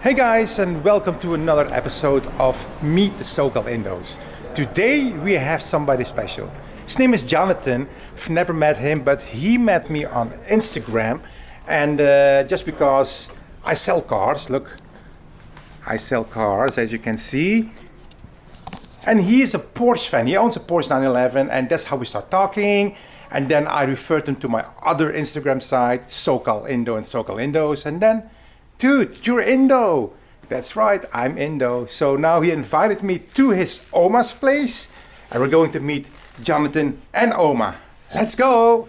Hey guys, and welcome to another episode of Meet the SoCal Indos. Today we have somebody special. His name is Jonathan. I've never met him, but he met me on Instagram. And just because I sell cars, look, I sell cars as you can see. And he is a Porsche fan. He owns a Porsche 911, and that's how we start talking. And then I referred him to my other Instagram site, SoCal Indo and SoCal Indos. And then, dude, you're Indo. That's right, I'm Indo. So now he invited me to his Oma's place, and we're going to meet Jonathan and Oma. Let's go.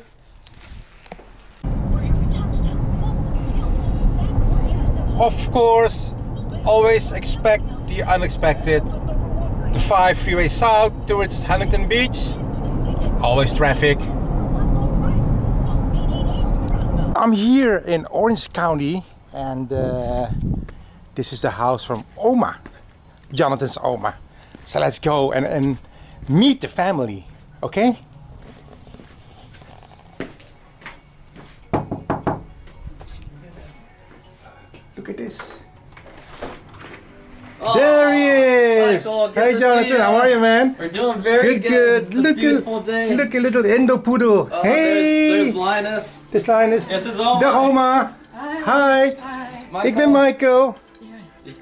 Of course, always expect the unexpected. The 5 freeway south towards Huntington Beach. Always traffic. I'm here in Orange County, and this is the house from Oma, Jonathan's Oma. So let's go and meet the family, okay? Look at this. Oh, there he is! Michael, good Hey to Jonathan, see ya. how are you, man? We're doing very good. It's a beautiful day. Look, a little Indo poodle. Oh, Hey! there's Linus. This Linus. Yes, it's Oma. De Oma. Hi. Michael. Ik ben Michael.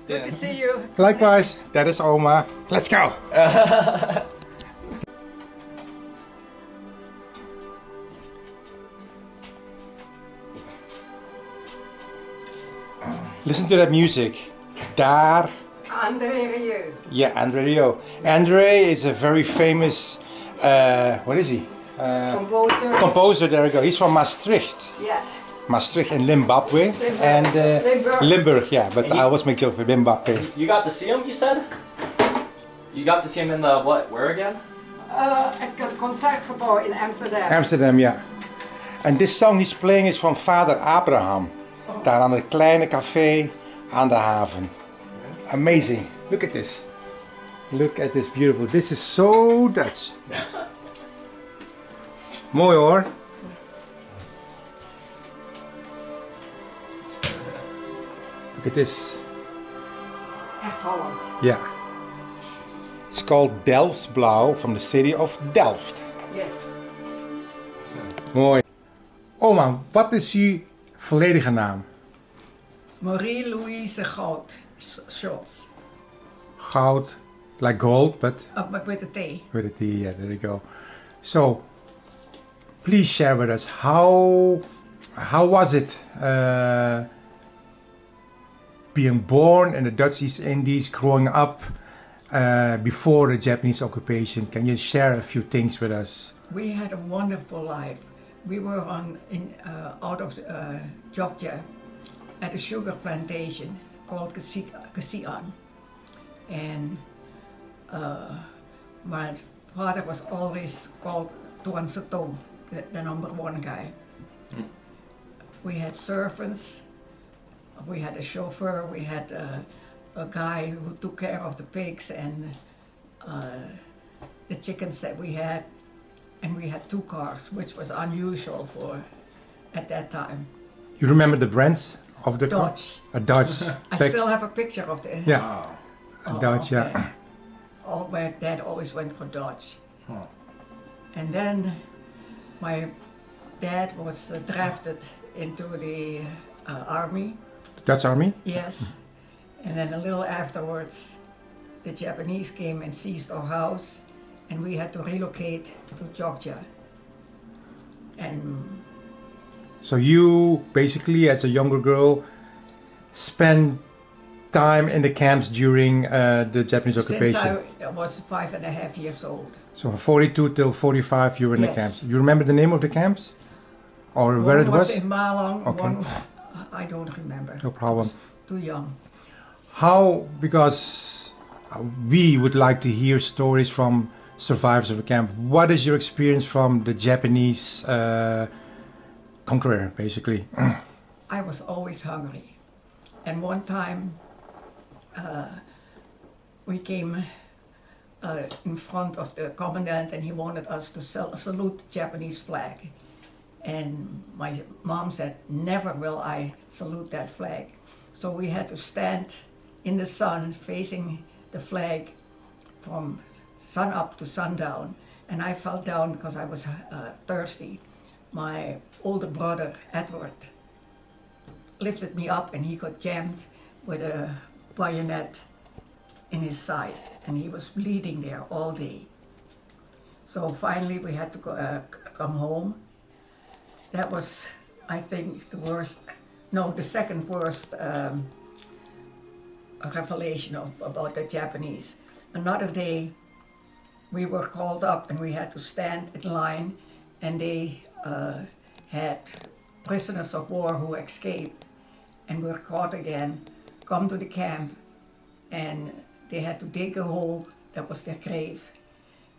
Good To see you. Likewise. That is Oma. Let's go. Listen to that music. Daar. Andre Rieu. Yeah, Andre Rio. Andre is a very famous, what is he? Composer. Composer, there we go. He's from Maastricht. Yeah. Maastricht in Zimbabwe. Limburg. And Limburg. Limburg, yeah, but And I always make jokes with Zimbabwe. You got to see him, you said? You got to see him in the, what, where again? Het concertgebouw in Amsterdam. Amsterdam, ja. And this song he's playing is van Vader Abraham. Daar aan het kleine café aan de haven. Amazing. Look at this. Look at this beautiful. This is so Dutch. Mooi hoor. Look at this. Echt Hollands. Yeah. It's called Delftsblauw from the city of Delft. Yes. Mooi. Oma, wat is uw volledige naam? Marie-Louise Gout. Schultz. Goud, like gold, but But with a T. with a T, yeah, there you go. So, please share with us how was it being born in the Dutch East Indies, growing up before the Japanese occupation? Can you share a few things with us? We had a wonderful life. We were out of Georgia at a sugar plantation called Kasian. And my father was always called Tuan Setong, the number one guy. We had servants, we had a chauffeur, we had a guy who took care of the pigs and the chickens that we had. And we had 2 cars, which was unusual for at that time. You remember the brands of the car? Dodge. A Dodge. I still have a picture of the. Yeah. A Dodge, yeah. okay. Oh, my dad always went for Dodge. And then my dad was drafted into the army. Dutch Army? Yes. And then a little afterwards, the Japanese came and seized our house, and we had to relocate to Georgia. And So you basically, as a younger girl, spent time in the camps during the Japanese occupation. since I was 5.5 years old. So from 42 till 45 you were in the Yes. camps. You remember the name of the camps? Or where it One was? in Malang, Okay. one I don't remember. No problem. I was too young. How, because we would like to hear stories from survivors of the camp. What is your experience from the Japanese conqueror, basically? I was always hungry. And one time we came in front of the commandant and he wanted us to salute the Japanese flag. And my mom said, never will I salute that flag. So we had to stand in the sun facing the flag from sun up to sundown. And I fell down because I was thirsty. My older brother, Edward, lifted me up and he got jammed with a bayonet in his side. And he was bleeding there all day. So finally we had to come home. That was, I think, the second worst revelation about the Japanese. Another day, we were called up and we had to stand in line, and they had prisoners of war who escaped and were caught again, come to the camp, and they had to dig a hole that was their grave.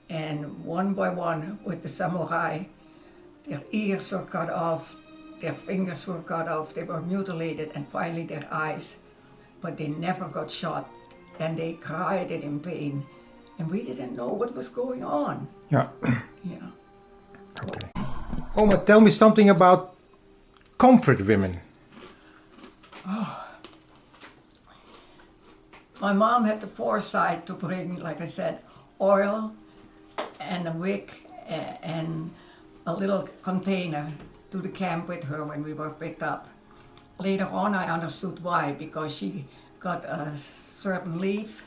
And one by one, with the samurai, their ears were cut off, their fingers were cut off, they were mutilated, and finally their eyes. But they never got shot, and they cried it in pain. And we didn't know what was going on. Yeah. Yeah. Okay. Oma, tell me something about comfort women. My mom had the foresight to bring, like I said, oil and a wick and a little container to the camp with her when we were picked up. Later on I understood why, because she got a certain leaf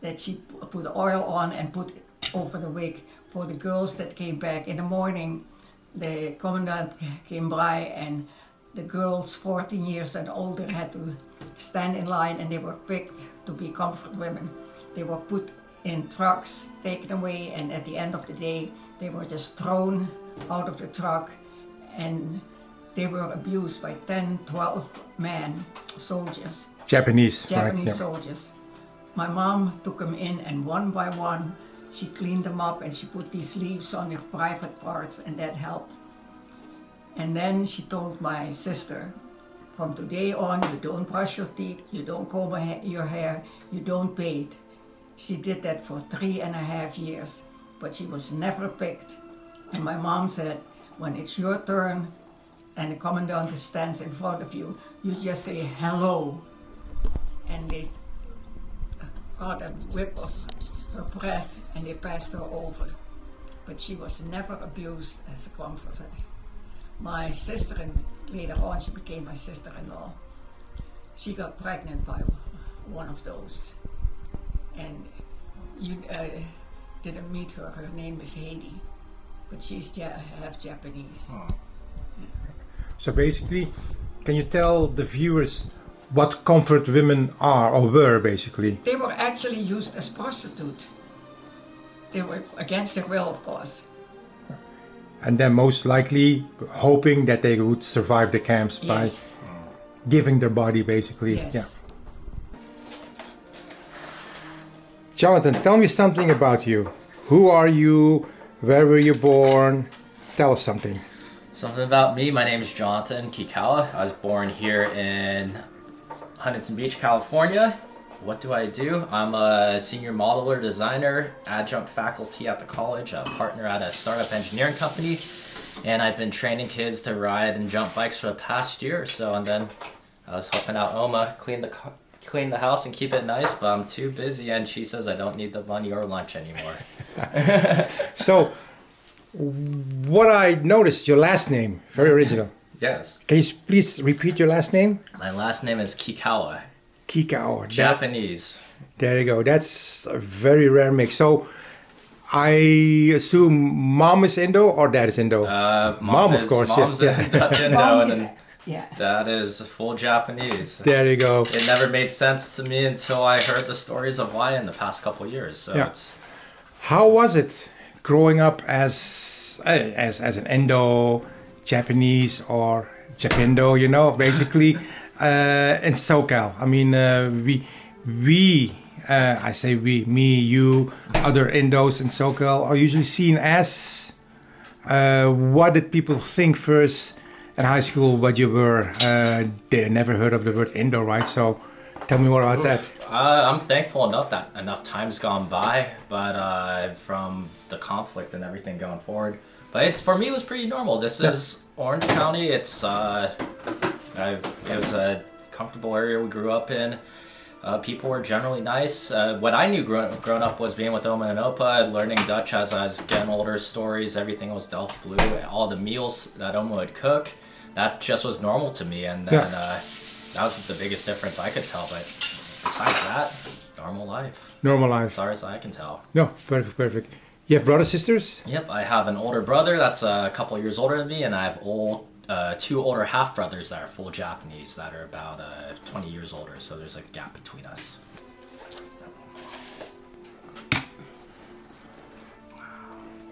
that she put oil on and put over the wick for the girls that came back. In the morning, the commandant came by and the girls 14 years and older had to stand in line, and they were picked to be comfort women. They were put in trucks, taken away, and at the end of the day, they were just thrown out of the truck, and they were abused by 10, 12 men, soldiers. Japanese Japanese right? soldiers. My mom took them in, and one by one, she cleaned them up and she put these leaves on their private parts, and that helped. And then she told my sister, from today on, you don't brush your teeth, you don't comb your hair, you don't bathe. She did that for 3.5 years, but she was never picked. And my mom said, when it's your turn and the commandant stands in front of you, you just say hello. And they got a whip of her breath and they passed her over. But she was never abused as a comforter. My sister, and later on she became my sister-in-law, she got pregnant by one of those. And you didn't meet her. Her name is Heidi, but she's half Japanese. Oh. So basically, can you tell the viewers what comfort women are or were basically? They were actually used as prostitutes. They were against their will, of course. And then most likely hoping that they would survive the camps by giving their body basically. Yes. Yeah. Jonathan, tell me something about you. Who are you? Where were you born? Tell us something. Something about me. My name is Jonathan Kikawa. I was born here in Huntington Beach, California. What do I do? I'm a senior modeler, designer, adjunct faculty at the college, a partner at a startup engineering company, and I've been training kids to ride and jump bikes for the past year or so. And then I was helping out Oma clean the house and keep it nice, but I'm too busy, and she says I don't need the money or lunch anymore. So, what I noticed, your last name, very original. Yes. Can you please repeat your last name? My last name is Kikawa. Kikawa. Japanese. There you go. That's a very rare mix. So, I assume mom is Indo or dad is Indo? Mom of course. Mom's yeah. Dutch Indo, Mom and is- then Yeah. dad is full Japanese. There you go. It never made sense to me until I heard the stories of why in the past couple years. So Yeah. it's How was it growing up as an Indo, Japanese or Japindo, you know, basically in SoCal? I mean, I say we, me, you, other Indos in SoCal are usually seen as what did people think first in high school what you were? They never heard of the word Indo, right? So tell me more about that. I'm thankful enough that enough time's gone by, but from the conflict and everything going forward. But for me, it was pretty normal. This is Orange County. It's it was a comfortable area we grew up in. People were generally nice. What I knew growing up was being with Oma and Opa, learning Dutch as I was getting older, stories, everything was Delft Blue. All the meals that Oma would cook, that just was normal to me. And then that was the biggest difference I could tell. But besides that, normal life. Normal life. As far as I can tell. No, perfect. You have brothers, sisters? Yep, I have an older brother that's a couple of years older than me, and I have two older half-brothers that are full Japanese that are about 20 years older, so there's a gap between us.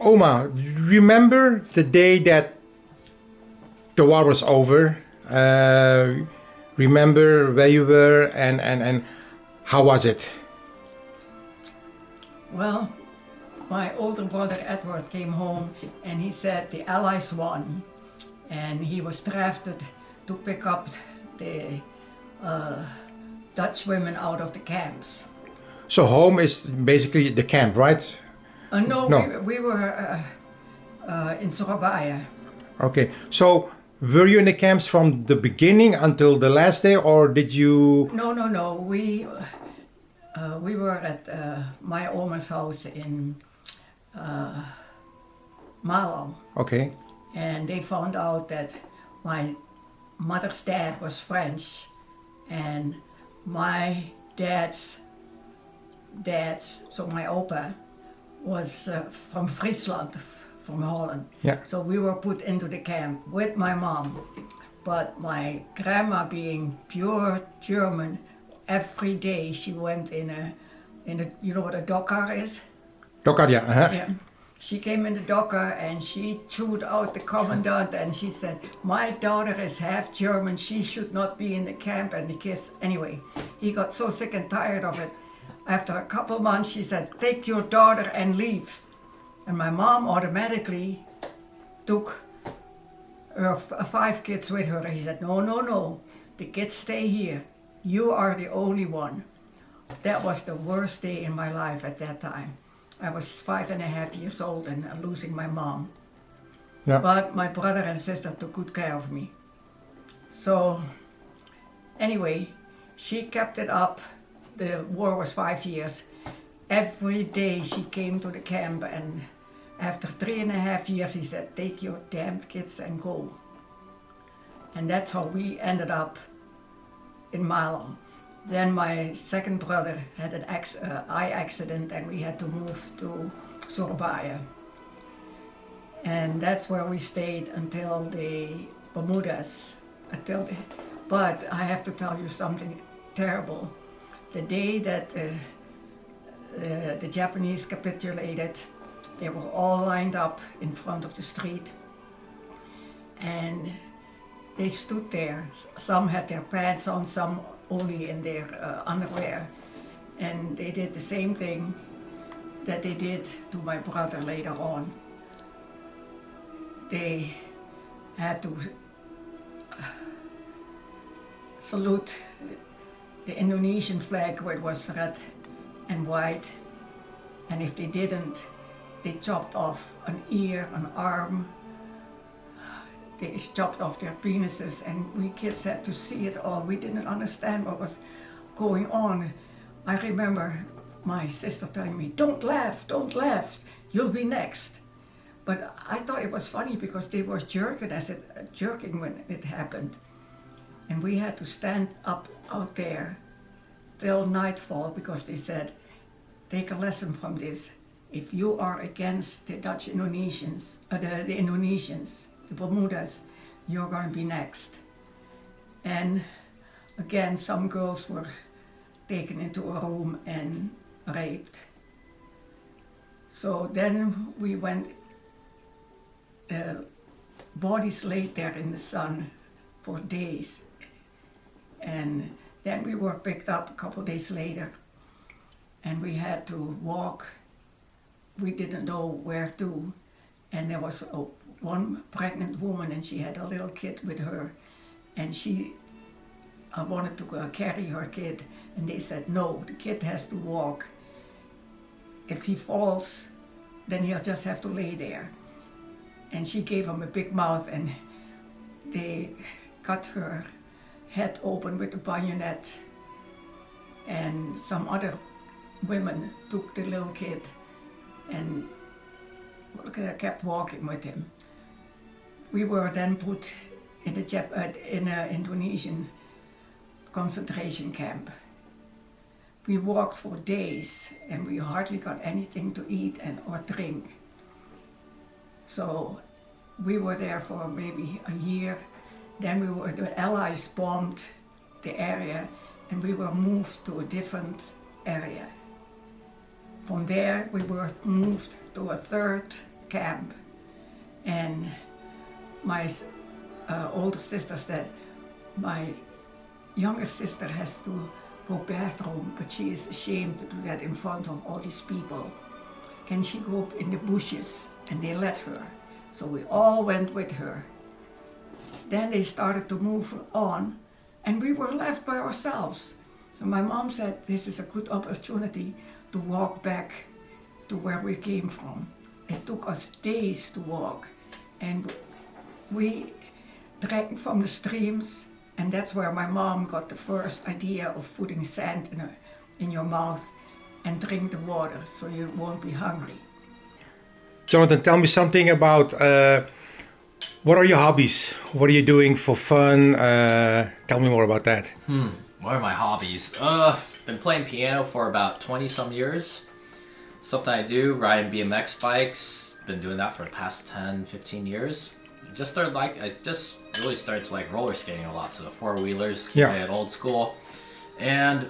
Oma, remember the day that the war was over? Remember where you were and how was it? Well, my older brother Edward came home and he said the Allies won. And he was drafted to pick up the Dutch women out of the camps. So home is basically the camp, right? No. No. We were in Surabaya. Okay, so were you in the camps from the beginning until the last day, or did you... No. We were at my Oma's house in Malang. Okay. And they found out that my mother's dad was French and my dad's dad, so my opa, was from Friesland, from Holland. Yeah. So we were put into the camp with my mom. But my grandma, being pure German, every day she went in a you know what a docker is? Docker, yeah. Uh-huh. Yeah. She came in the docker and she chewed out the commandant and she said, my daughter is half German, she should not be in the camp, and the kids. Anyway, he got so sick and tired of it. After a couple months, she said, take your daughter and leave. And my mom automatically took her 5 kids with her. He said, no, the kids stay here. You are the only one. That was the worst day in my life at that time. I was 5.5 years old and losing my mom. Yeah. But my brother and sister took good care of me. So anyway, she kept it up. The war was 5 years. Every day she came to the camp, and after 3.5 years he said, take your damned kids and go. And that's how we ended up in Malang. Then my second brother had an eye accident and we had to move to Surabaya. And that's where we stayed until the Bermudas. But I have to tell you something terrible. The day that the Japanese capitulated, they were all lined up in front of the street. And they stood there. Some had their pants on, some only in their underwear. And they did the same thing that they did to my brother later on. They had to salute the Indonesian flag, where it was red and white. And if they didn't, they chopped off an ear, an arm. They chopped off their penises, and we kids had to see it all. We didn't understand what was going on. I remember my sister telling me, don't laugh, you'll be next. But I thought it was funny because they were jerking when it happened. And we had to stand up out there till nightfall because they said, take a lesson from this. If you are against the Dutch Indonesians, the Indonesians, the Bermudas, you're going to be next. And again, some girls were taken into a room and raped. So then we went, bodies laid there in the sun for days. And then we were picked up a couple days later and we had to walk. We didn't know where to. And there was one pregnant woman and she had a little kid with her. And she wanted to carry her kid. And they said, no, the kid has to walk. If he falls, then he'll just have to lay there. And she gave him a big mouth and they cut her head open with a bayonet, and some other women took the little kid and kept walking with him. We were then put in an Indonesian concentration camp. We walked for days and we hardly got anything to eat or drink. So we were there for maybe a year. Then the Allies bombed the area and we were moved to a different area. From there we were moved to a third camp, and my older sister said, my younger sister has to go bathroom, but she is ashamed to do that in front of all these people. Can she go in the bushes? And they let her. So we all went with her. Then they started to move on, and we were left by ourselves. So my mom said, this is a good opportunity to walk back to where we came from. It took us days to walk, and we drank from the streams, and that's where my mom got the first idea of putting sand in your mouth and drink the water so you won't be hungry. Jonathan, tell me something about what are your hobbies? What are you doing for fun? Tell me more about that. What are my hobbies? Been playing piano for about 20 some years. Something I do, riding BMX bikes. Been doing that for the past 10, 15 years. I just really started to like roller skating a lot. So the four-wheelers, at old school. And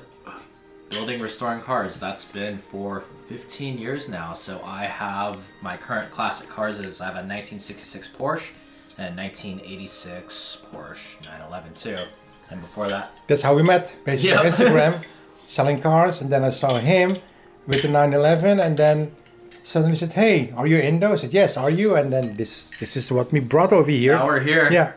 building, restoring cars. That's been for 15 years now. So I have my current classic cars is I have a 1966 Porsche and a 1986 Porsche 911 too. And before that, that's how we met, basically on Instagram, selling cars, and then I saw him with the 911, and then suddenly said, "Hey, are you Indo?" I said, "Yes, are you?" And then this is what me brought over here. Now we're here. Yeah.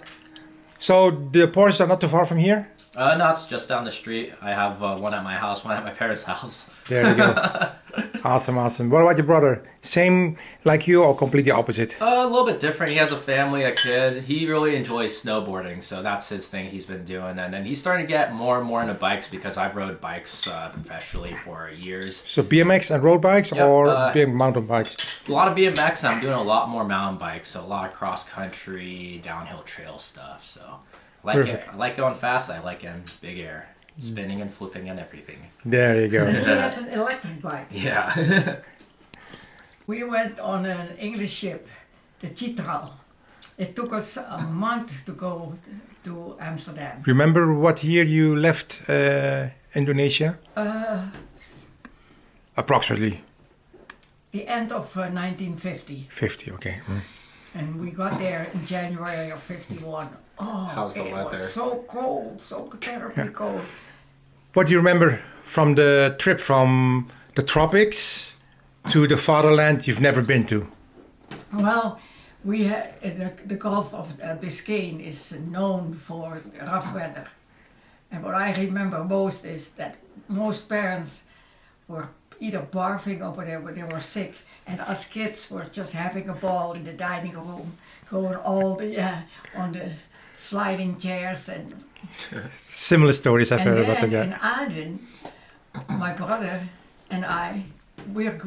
So the Porsches are not too far from here? No, it's just down the street. I have one at my house, one at my parents' house. There you go. Awesome. What about your brother? Same like you or completely opposite? A little bit different. He has a family, a kid. He really enjoys snowboarding, so that's his thing he's been doing. And then he's starting to get more and more into bikes because I've rode bikes professionally for years. So BMX and road bikes or big mountain bikes? A lot of BMX, and I'm doing a lot more mountain bikes, so a lot of cross-country, downhill trail stuff, so... I like going fast, I like getting big air. Spinning and flipping and everything. There you go. He has an electric bike. Yeah. We went on an English ship, the Chitral. It took us a month to go to Amsterdam. Remember what year you left Indonesia? Approximately. The end of 1950. 50, okay. And we got there in January of 51. Oh, how's the weather? It was so cold, so terribly cold. What do you remember from the trip from the tropics to the fatherland you've never been to? Well, we the Gulf of Biscayne is known for rough weather. And what I remember most is that most parents were either barfing or they were sick. And us kids were just having a ball in the dining room, going all on the sliding chairs and. Similar stories I've heard about that. In Aden, my brother and I, we're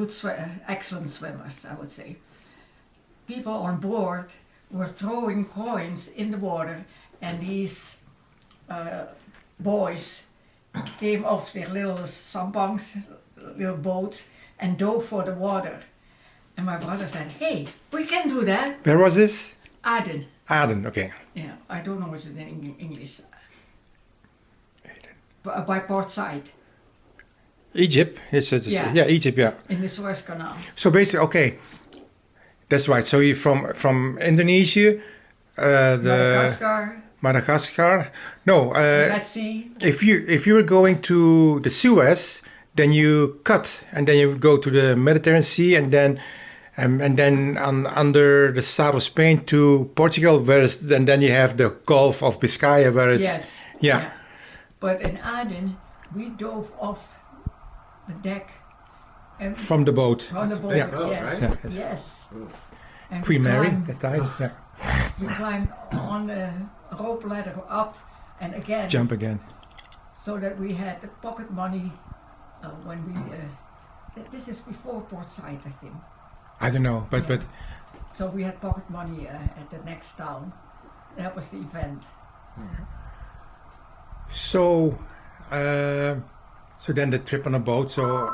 excellent swimmers, I would say. People on board were throwing coins in the water, and these boys came off their little sampangs, little boats, and dove for the water. And my brother said, "Hey, we can do that." Where was this? Aden. Aden, okay. Yeah, I don't know what's in English. By Port Said. Egypt. Egypt, yeah. In the Suez Canal. So basically, okay, that's right. So you're from Indonesia, Madagascar. No, Red Sea. If you were going to the Suez, then you cut, and then you would go to the Mediterranean Sea, and then under the south of Spain to Portugal, and then you have the Gulf of Biscay, where it's yeah. But in Aden, we dove off the deck. And from the boat. From the boat, yeah. Yes. Yeah. Yes. And Queen Mary, that time. Yeah. We climbed on the rope ladder up And again, jump again. so that we had the pocket money when we. This is before Port Said, I think. I don't know, but Yeah. So we had pocket money at the next town. That was the event. so so then the trip on a boat. So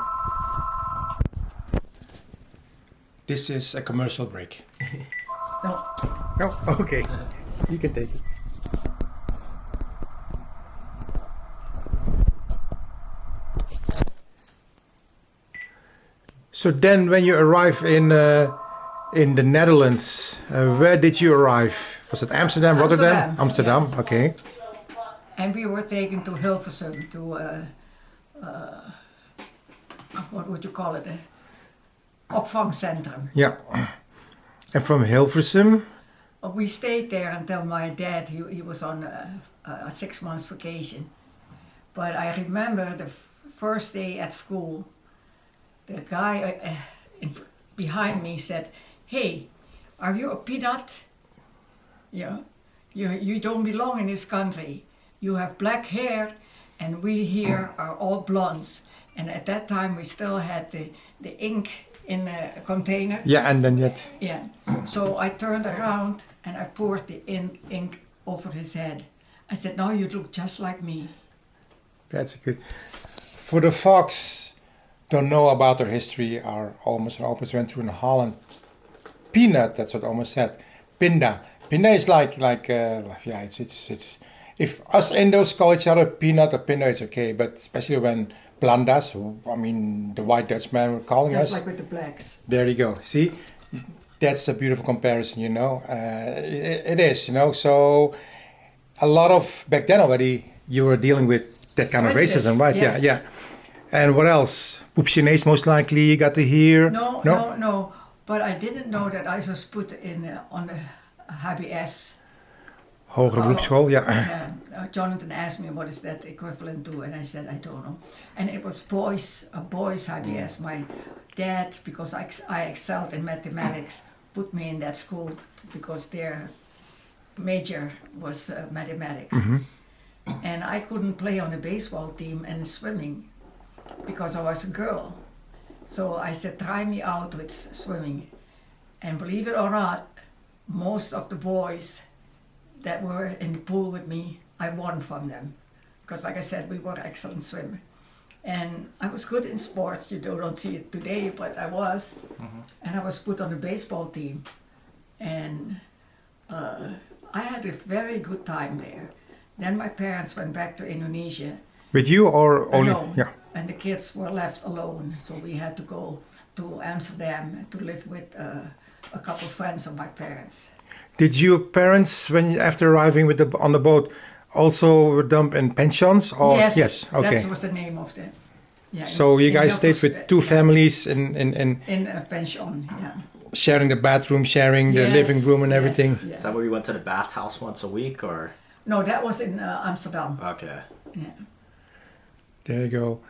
this is a commercial break. No, Oh, okay. You can take it. So then, when you arrive in the Netherlands, where did you arrive? Was it Amsterdam, Rotterdam, Amsterdam? yeah. Okay. and we were taken to Hilversum to what would you call it? Opvangcentrum. Yeah. And from Hilversum, We stayed there until my dad, he was on a 6 months vacation. But I remember the first day at school, the guy behind me said, "Hey, are you a peanut? Yeah, you don't belong in this country. You have black hair and we here are all blondes." And at that time we still had the ink in a container. yeah, and then yet, Yeah. So I turned around and I poured the ink over his head. I said, "Now you look just like me." that's good. For the folks don't know about their history, our almost went through in Holland. Peanut, that's what almost said. Pinda. Pinda is like yeah, it's if us Indos call each other peanut or pinda, it's okay. But especially when Blandas, I mean the white Dutchmen were calling Just us. like with the blacks. There you go. See, that's a beautiful comparison. You know, it is. You know, so a lot of back then already you were dealing with that kind of Prejudice, racism, right? yes. Yeah. And what else? Poep Chinees most likely you got to hear. No. But I didn't know that I was put in on the Hobbies. Hogere beroepsschool, ja. Jonathan asked me what is that equivalent to, and I said I don't know. And it was a boys Hobbies. My dad, because I excelled in mathematics, put me in that school because their major was mathematics. And I couldn't play on the baseball team and swimming because I was a girl. So I said, try me out with swimming. And believe it or not, most of the boys that were in the pool with me, I won from them. Because like I said, we were excellent swimmers. And I was good in sports. You don't see it today, but I was. And I was put on the baseball team. And I had a very good time there. Then my parents went back to Indonesia. With you or only? No, Yeah. and the kids were left alone. So we had to go to Amsterdam to live with a couple of friends of my parents. Did your parents, when after arriving on the boat, also dump in pensions? Or? Yes, Okay. that was the name of the. Yeah, So you guys stayed with two families in in a pension. Yeah. sharing the bathroom, sharing the Yes, living room and everything. yes, yeah. Is that where you went to the bathhouse once a week, or? No, that was in Amsterdam. Okay. Yeah. There you go.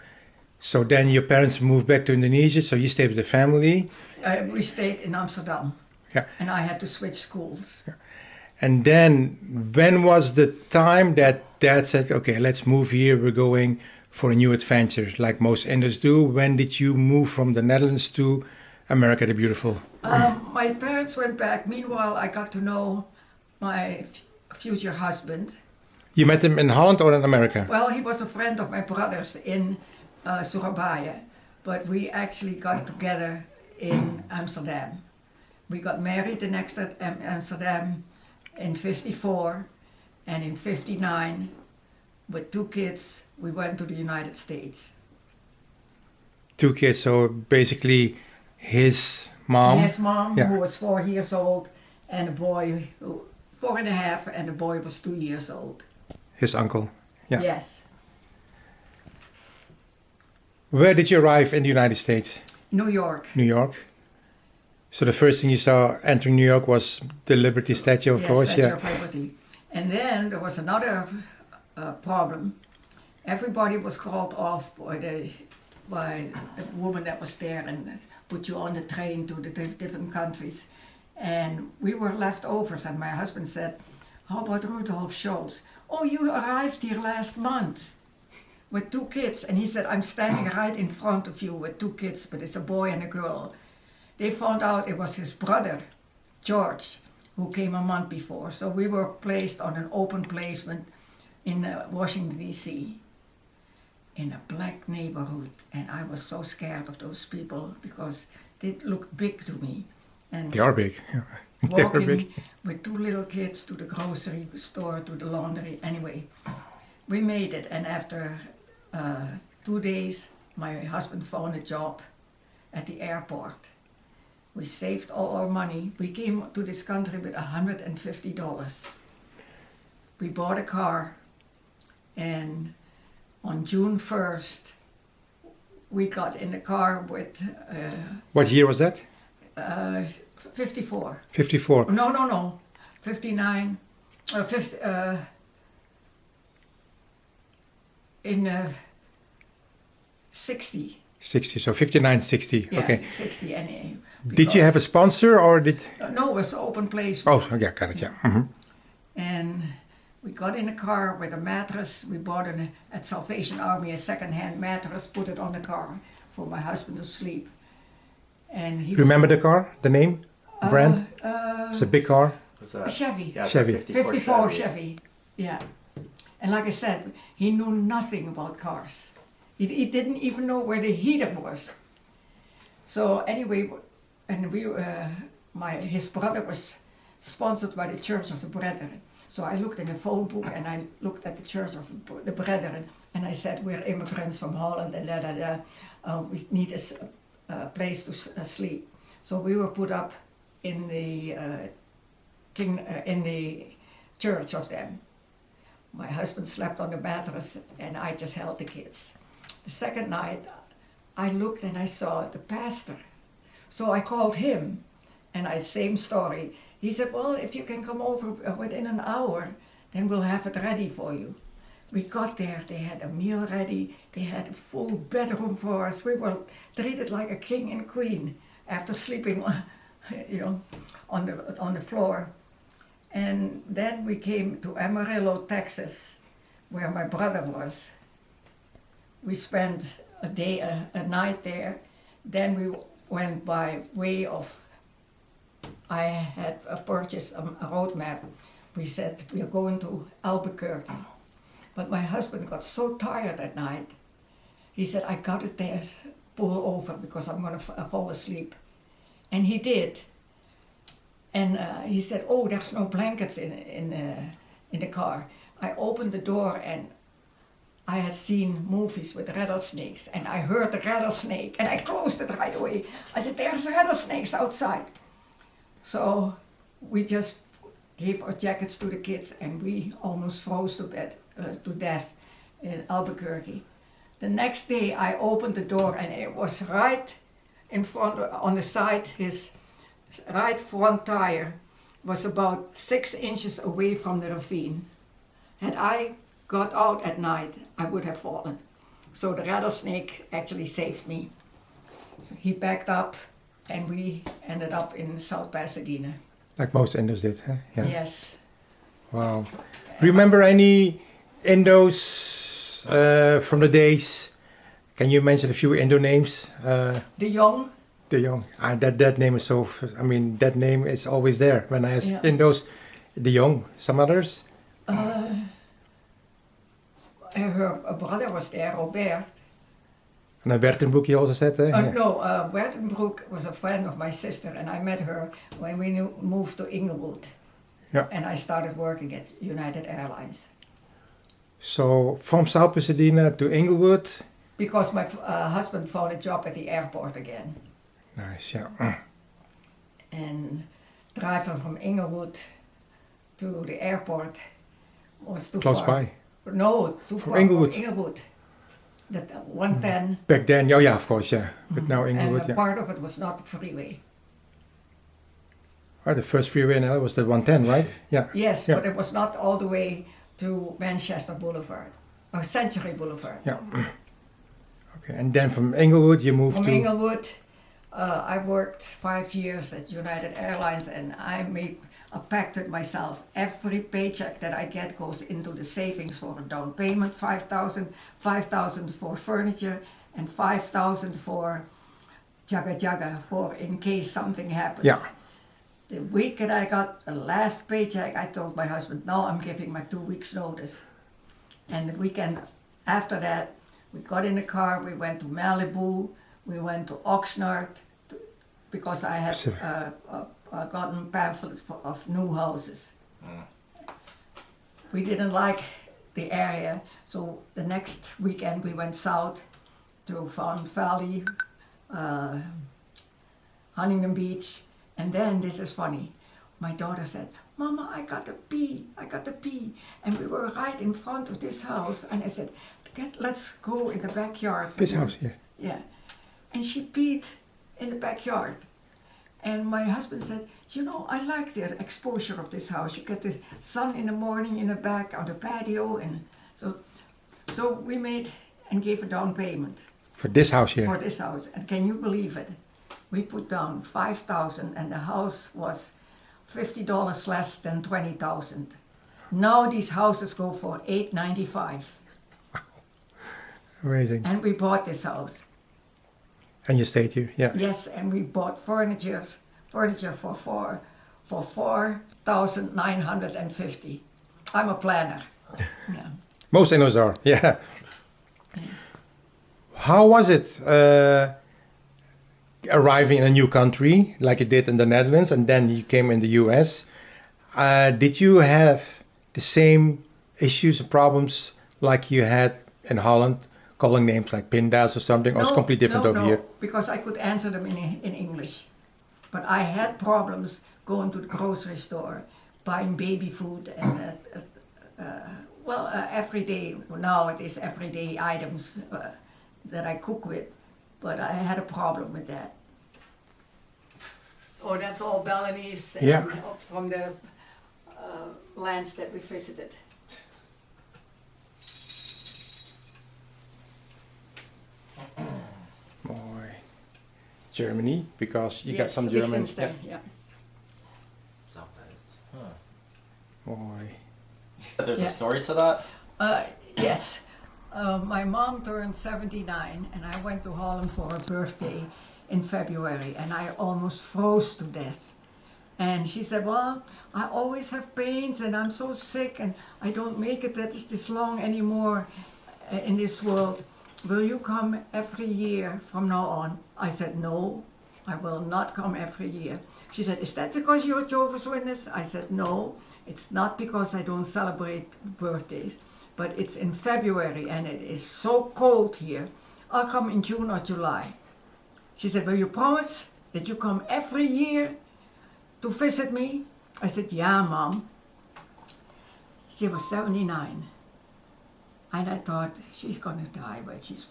So then your parents moved back to Indonesia, so you stayed with the family. We stayed in Amsterdam. Yeah. And I had to switch schools. And then when was the time that Dad said, okay, let's move here, we're going for a new adventure, like most Indos do? When did you move from the Netherlands to America the Beautiful? My parents went back. Meanwhile, I got to know my future husband. You met him in Holland or in America? Well, he was a friend of my brother's in Surabaya, but we actually got together in Amsterdam. We got married in Amsterdam in '54, and in '59, with 2 kids, we went to the United States. 2 kids, so basically his mom. His mom, Yeah. who was 4 years old, and a boy, 4.5, and the boy was 2 years old. His uncle. Yeah. Yes, Where did you arrive in the United States? New York. New York. So the first thing you saw entering New York was the Liberty Statue, of Yes, course. Statue Yeah. of Liberty. And then there was another problem. Everybody was called off by the woman that was there and put you on the train to the different countries. And we were leftovers, and my husband said, "How about Rudolph Scholz?" "Oh, you arrived here last month with 2 kids." And he said, "I'm standing right in front of you with 2 kids, but it's a boy and a girl." They found out it was his brother, George, who came a month before. So we were placed on an open placement in Washington, D.C., in a black neighborhood. And I was so scared of those people because they looked big to me. And They are big. Yeah. They are walking big. with 2 little kids to the grocery store, to the laundry. Anyway, we made it. And after 2 days, my husband found a job at the airport. We saved all our money. We came to this country with $150. We bought a car, and on June 1st, we got in the car with What year was that? 54. 54. No. 59. 50, in 60. 60. So 59, 60. Yeah, Okay. 60 and Did you have a sponsor or did? No, it was an open place. Oh, yeah, got it. Yeah. Mhm. And we got in a car with a mattress. We bought at Salvation Army a second-hand mattress, put it on the car for my husband to sleep. And he Remember the car? The name? Brand? It's a big car. Was that? Chevy. Yeah, it's Chevy. a 54, 54 Chevy. Chevy. Yeah. And like I said, he knew nothing about cars. He didn't even know where the heater was. So anyway, and his brother was sponsored by the Church of the Brethren. So I looked in the phone book and I looked at the Church of the Brethren and I said, "We're immigrants from Holland and we need a place to sleep." So we were put up in the in the church of them. My husband slept on the mattress and I just held the kids. The second night, I looked and I saw the pastor. So I called him and same story. He said, "Well, if you can come over within an hour, then we'll have it ready for you." We got there, they had a meal ready, they had a full bedroom for us. We were treated like a king and queen after sleeping on the floor. And then we came to Amarillo, Texas, where my brother was. We spent a night there. Then we went by way of, I had purchased a road map. We said, "We are going to Albuquerque." But my husband got so tired that night. He said, "I got it there, pull over because I'm going to fall asleep." And he did. And he said, "Oh, there's no blankets in the car." I opened the door and I had seen movies with rattlesnakes and I heard the rattlesnake and I closed it right away. I said, "There's rattlesnakes outside." So we just gave our jackets to the kids and we almost froze to death in Albuquerque. The next day I opened the door and it was right in front, on the side, his right front tire was about 6 inches away from the ravine. Had I got out at night, I would have fallen. So the rattlesnake actually saved me. So he backed up and we ended up in South Pasadena. Like most Indos did, huh? Yeah. Yes. Wow. Remember any Indos from the days? Can you mention a few Indo names? De Jong. De Jong. That name is so. I mean, that name is always there when I ask Indos. De Jong. Some others. Her brother was there, Robert. And Bertenbroek, you also said. No, Bertenbroek was a friend of my sister, and I met her when we moved to Inglewood. Yeah. And I started working at United Airlines. So from South Pasadena to Inglewood. Because my husband found a job at the airport again. Nice, yeah. And driving from Inglewood to the airport was too Close far. by. No, too far Inglewood. from Inglewood. That 110. Back then, oh yeah, of course, yeah. But now Inglewood, And part of it was not the freeway. Right, the first freeway in LA was the 110, right? Yeah. Yes, Yeah. but it was not all the way to Manchester Boulevard, or Century Boulevard. Yeah. Okay, and then from Inglewood you moved From to... Inglewood, I worked 5 years at United Airlines and I made a pact with myself. Every paycheck that I get goes into the savings for a down payment, 5,000 for furniture, and 5,000 for jaga for in case something happens. Yeah. The week that I got the last paycheck, I told my husband, no, I'm giving my 2 weeks notice. And the weekend after that, we got in the car, we went to Malibu, we went to Oxnard, because I had gotten pamphlets of new houses. We didn't like the area, so the next weekend we went south to Fountain Valley, Huntington Beach, and then this is funny. My daughter said, Mama, I got to pee. And we were right in front of this house, and I said, let's go in the backyard. This house here. Yeah. And she peed in the backyard. And my husband said, you know, I like the exposure of this house. You get the sun in the morning in the back on the patio. And so we made and gave a down payment. For this house here? For this house. And can you believe it? We put down $5,000 and the house was $50 less than $20,000. Now these houses go for $895. Amazing. And we bought this house. And you stayed here, yeah. Yes, and we bought furniture for $4,950. I'm a planner. Yeah. Most Indos are, yeah. How was it arriving in a new country like you did in the Netherlands, and then you came in the US? Did you have the same issues and problems like you had in Holland, calling names like pinda's or something, or it's completely different over here? Because I could answer them in English. But I had problems going to the grocery store, buying baby food and everyday, now it is everyday items that I cook with, but I had a problem with that. Oh, that's all Balinese Yeah. from the lands that we visited. Mooi. Germany, because you got some German. Liechtenstein, yeah. Is that what that is? Huh. Mooi. There's Yeah. a story to that? Yes. My mom turned 79 and I went to Holland for her birthday in February and I almost froze to death. And she said, well, I always have pains and I'm so sick and I don't make it this long anymore in this world. Will you come every year from now on? I said, no, I will not come every year. She said, is that because you're a Jehovah's Witness? I said, no, it's not because I don't celebrate birthdays, but it's in February and it is so cold here. I'll come in June or July. She said, will you promise that you come every year to visit me? I said, yeah, Mom. She was 79. And I thought, she's going to die when she's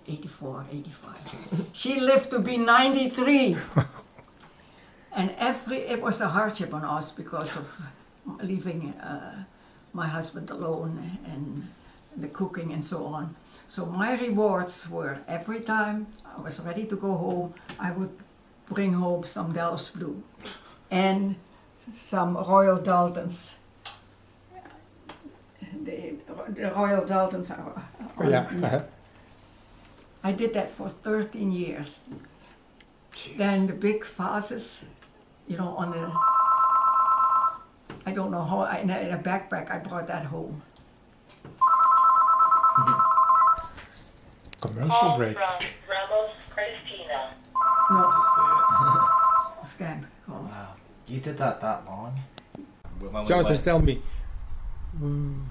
84, 85. She lived to be 93. And it was a hardship on us because of leaving my husband alone and the cooking and so on. So my rewards were every time I was ready to go home, I would bring home some Delft's Blue and some Royal Daltons. The Royal Daltons are Yeah. I did that for 13 years. Jeez. Then the big vases, on the, I don't know how, in a backpack, I brought that home. Commercial break. From Ramos Christina. No, Just scam calls. wow. You did that long? When we Jonathan, went- tell me,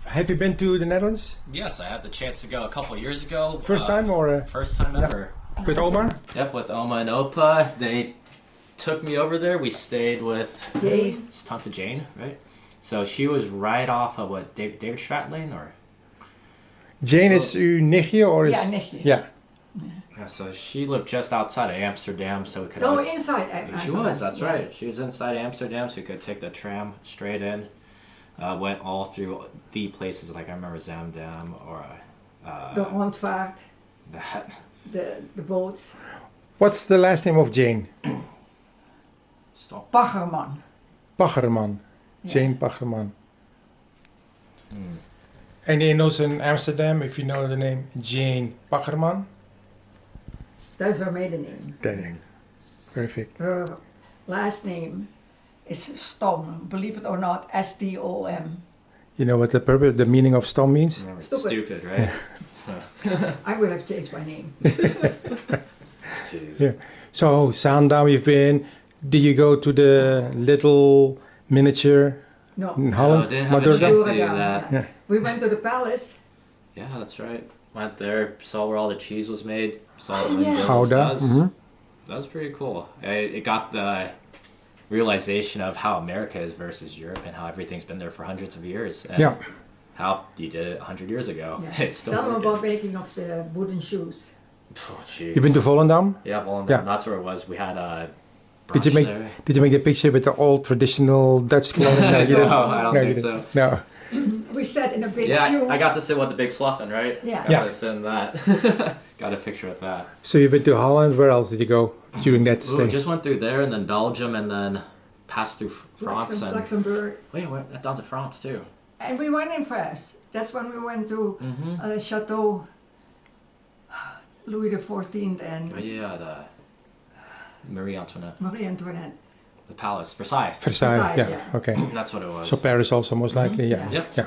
have you been to the Netherlands? Yes, I had the chance to go a couple years ago. First time or First time ever. with Omar? Yep, with Oma and Opa. They took me over there. We stayed with Jane. It's Tante Jane, right? So she was right off of what, David Stratton or? Jane is uw nichtje or is? Yeah, nichtje. Yeah. Yeah, so she lived just outside of Amsterdam, so we could No, always... inside. She was, that's right. She was inside Amsterdam, so we could take the tram straight in. Went all through the places, like I remember Zamdam or The Rondvaart, that. the boats. What's the last name of Jane? Stop. Baggerman. Pagerman. Jane Pagerman. And also in Amsterdam, if you know the name Jane Pagerman. That's her maiden name. There. Perfect. Her last name is Stom, believe it or not, S-T-O-M. You know what the meaning of Stom means? Stupid, right? I will have changed my name. Jeez. Yeah. So, Zaandam you've been. Did you go to the little miniature No. in Holland? didn't have a Madurga? chance to do Jurgen, that. yeah. We went to the palace. Yeah, that's right. Went there, saw where all the cheese was made, saw the Oh, yeah. windows. Gouda. That was pretty cool. It got the realization of how America is versus Europe and how everything's been there for hundreds of years. And Yeah. how you did it 100 years ago. Yeah. It's still Tell them working. about making of the wooden shoes. Oh, jeez. You've been to Volendam? Yeah, well, Yeah. that's where it was. We had a Did you make there. Did you make the picture with the old traditional Dutch clothing? No, you didn't. No, I don't No, think you didn't. so. No. We sat in a big Yeah, shoe. I got to sit with the big sluffin, right? Yeah. Got Yeah. to sit in that. Got a picture of that. So you've been to Holland. Where else did you go during that Ooh, stay? just went through there and then Belgium and then passed through France and Luxembourg. wait, went down to France too. And we went in France. That's when we went to Chateau Louis XIV and Oh, yeah, the Marie Antoinette, Marie Antoinette. the palace, Versailles. Versailles. Versailles, Yeah. yeah. Okay. That's what it was. So Paris also most likely. Yeah. Yep. Yeah.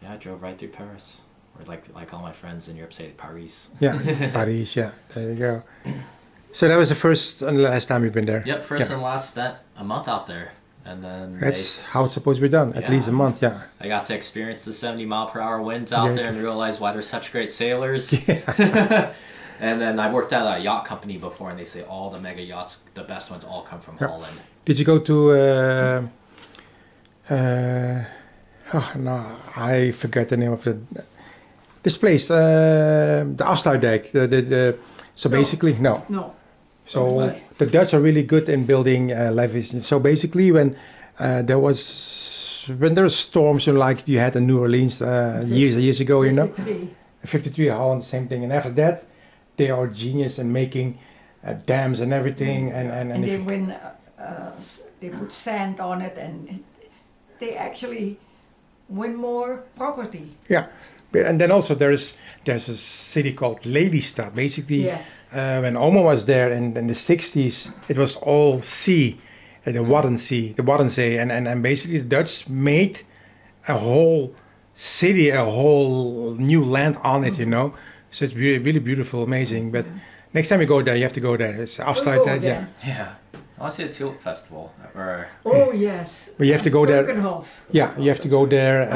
Yeah, I drove right through Paris. Or like all my friends in Europe say, Paris. Yeah. Paris. Yeah. There you go. So that was the first and last time you've been there. Yep, first Yeah. and last spent a month out there. And then That's how it's supposed to be done. At Yeah. least a month. Yeah. I got to experience the 70-mile-per-hour winds out Yeah. there and realize why there's such great sailors. And then I worked at a yacht company before, and they say all the mega yachts, the best ones, all come from Holland. Did you go to? Oh no, I forget the name of this place. The Afsluitdijk. So No. basically, no. No. So What? the Dutch are really good in building levees. So basically, when there were storms, like you had in New Orleans years ago, you know, 53. 53 Holland, same thing. And after that, they are genius in making dams and everything. And And if they you- win. They put sand on it, and they actually win more property. yeah, and then also there's a city called Lelystad. Basically, Yes. when Oma was there in the 60s, it was all sea, the Waddenzee, and basically the Dutch made a whole city, a whole new land on it, you know. So it's really, really beautiful, amazing. But next time you go there, you have to go there. It's Afsluit, go yeah. there. Yeah. I want to see the Tulip Festival. Or Oh yes. But you have to go there. Berkenhof. Yeah, you have to go there. I've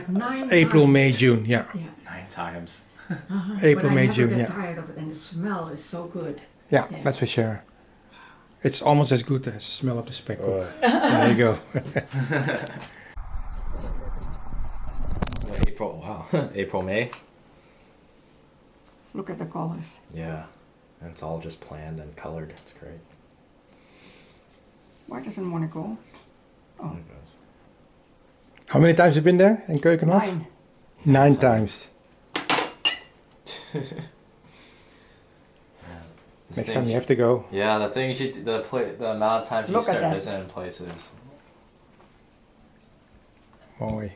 been there 9 April, times. May, June. Yeah, Yeah. 9 times. April, But I May, never June. get Yeah, tired of it, and the smell is so good. yeah, Yeah. that's for sure. It's almost as good as the smell of the speckhook. There you go. April, wow. April, May. Look at the colors. Yeah. And it's all just planned and colored. It's great. Why doesn't want to go? Oh, It goes. How many times have you been there in Keukenhof? 9. 9 times. Next time you have to go. Yeah, the thing the amount of times you Look at start that. visiting places. Mooi.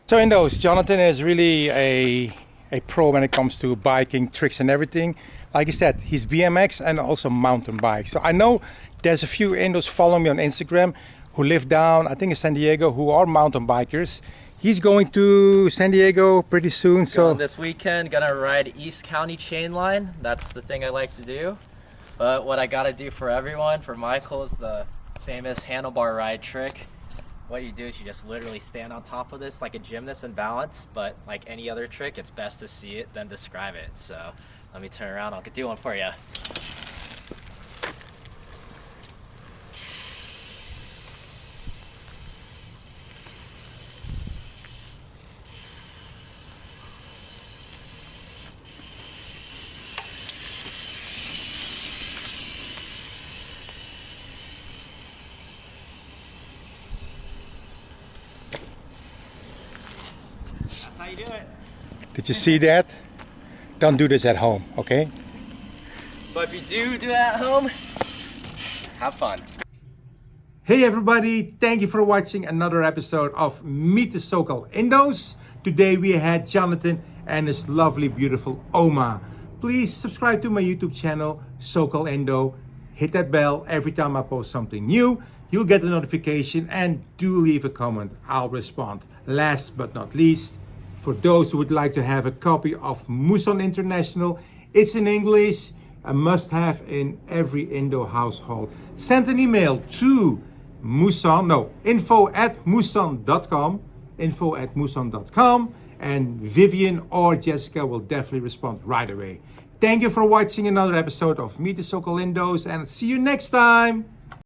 So in those, Jonathan is really a pro when it comes to biking, tricks and everything. Like I said, he's BMX and also mountain bike. So I know there's a few Indos following me on Instagram who live down, I think in San Diego, who are mountain bikers. He's going to San Diego pretty soon. So Going this weekend, gonna ride East County chain line. That's the thing I like to do. But what I gotta do for everyone, for Michael, is the famous handlebar ride trick. What you do is you just literally stand on top of this like a gymnast and balance, but like any other trick, it's best to see it than describe it. So let me turn around, I'll do one for you. That's how you do it. did you see that? Don't do this at home, okay? But if you do it at home, have fun. Hey everybody, thank you for watching another episode of Meet the SoCal Indos. Today we had Jonathan and his lovely, beautiful Oma. Please subscribe to my YouTube channel, SoCal Indo. Hit that bell every time I post something new. You'll get a notification, and do leave a comment. I'll respond. Last but not least, for those who would like to have a copy of Muson International, it's in English, a must-have in every Indo household. Send an email to info@muson.com, and Vivian or Jessica will definitely respond right away. Thank you for watching another episode of Meet the SoCal Indos, and see you next time.